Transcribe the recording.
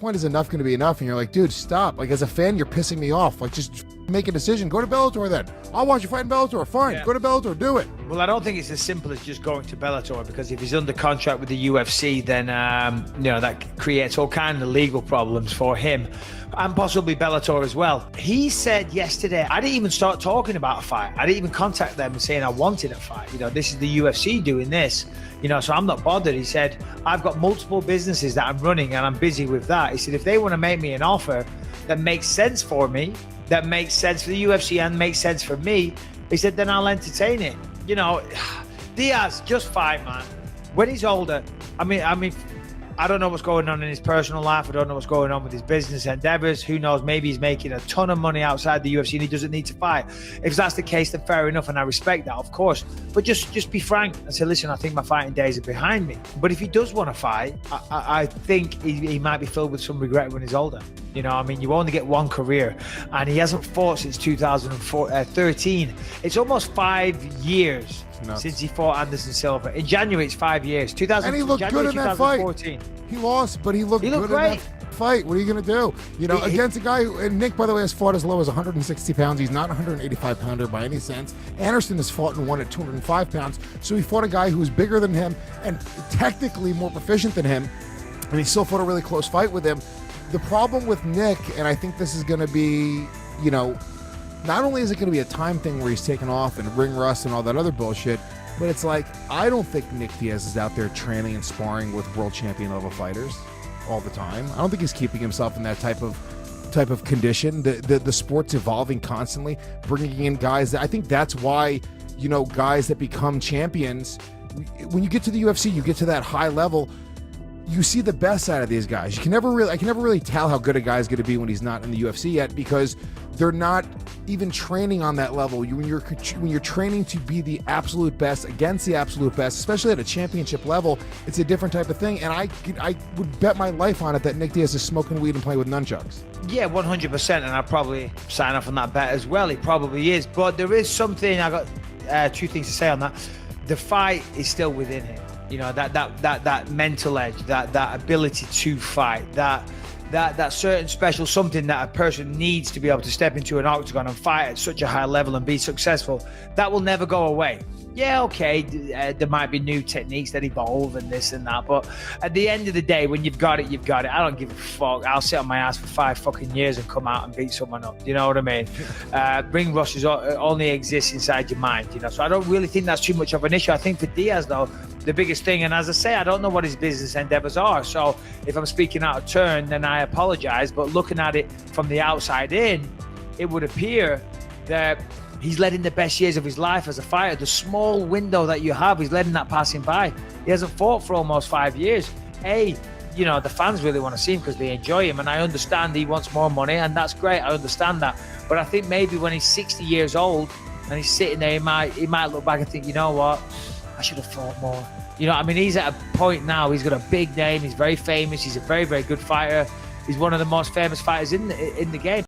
point is enough going to be enough? And you're like, dude, stop. Like, as a fan, you're pissing me off. Like, just make a decision. Go to Bellator then. I'll watch you fight in Bellator. Fine. Go to Bellator. Do it. Well, I don't think it's as simple as just going to Bellator, because if he's under contract with the UFC, then that creates all kinds of legal problems for him, and possibly Bellator as well. He said yesterday, I didn't even start talking about a fight. I didn't even contact them and saying I wanted a fight. This is the UFC doing this, so I'm not bothered. He said, I've got multiple businesses that I'm running and I'm busy with that. He said, if they want to make me an offer that makes sense for me, that makes sense for the UFC and makes sense for me, he said, then I'll entertain it. Diaz, just fight, man. When he's older, I mean, I don't know what's going on in his personal life. I don't know what's going on with his business endeavors. Who knows? Maybe he's making a ton of money outside the UFC and he doesn't need to fight. If that's the case, then fair enough, and I respect that, of course. But just be frank and say, listen, I think my fighting days are behind me. But if he does want to fight, I think he might be filled with some regret when he's older. You only get one career, and he hasn't fought since 2013. It's almost 5 years since he fought Anderson Silva. In January, it's 5 years. And he looked good in that fight. He lost, but he looked good great in that fight. What are you going to do? Against a guy who, and Nick, by the way, has fought as low as 160 pounds. He's not a 185 pounder by any sense. Anderson has fought and won at 205 pounds. So he fought a guy who was bigger than him and technically more proficient than him. And he still fought a really close fight with him. The problem with Nick, and I think this is going to be, not only is it going to be a time thing where he's taken off and ring rust and all that other bullshit, but it's like, I don't think Nick Diaz is out there training and sparring with world champion level fighters all the time. I don't think he's keeping himself in that type of condition. The sport's evolving constantly, bringing in guys. I think that's why, guys that become champions, when you get to the UFC, you get to that high level, you see the best side of these guys. I can never really tell how good a guy's going to be when he's not in the UFC yet, because they're not even training on that level. When you're training to be the absolute best against the absolute best, especially at a championship level, it's a different type of thing. And I would bet my life on it that Nick Diaz is smoking weed and playing with nunchucks. Yeah, 100%, and I'll probably sign off on that bet as well. He probably is, but there is something. I got two things to say on that. The fight is still within him. That mental edge, that ability to fight, that certain special something that a person needs to be able to step into an octagon and fight at such a high level and be successful, that will never go away. Yeah, okay, there might be new techniques that evolve and this and that, but at the end of the day, when you've got it, you've got it. I don't give a fuck. I'll sit on my ass for 5 fucking years and come out and beat someone up. You know what I mean? Ring rust only exists inside your mind, so I don't really think that's too much of an issue. I think for Diaz, though, the biggest thing, and as I say, I don't know what his business endeavors are, so if I'm speaking out of turn, then I apologize, but looking at it from the outside in, it would appear that he's letting the best years of his life as a fighter, the small window that you have, he's letting that pass him by. He hasn't fought for almost 5 years. The fans really want to see him because they enjoy him, and I understand he wants more money, and that's great, I understand that. But I think maybe when he's 60 years old and he's sitting there, he might look back and think, you know what, I should have fought more. He's at a point now, he's got a big name, he's very famous, he's a very, very good fighter. He's one of the most famous fighters in the game.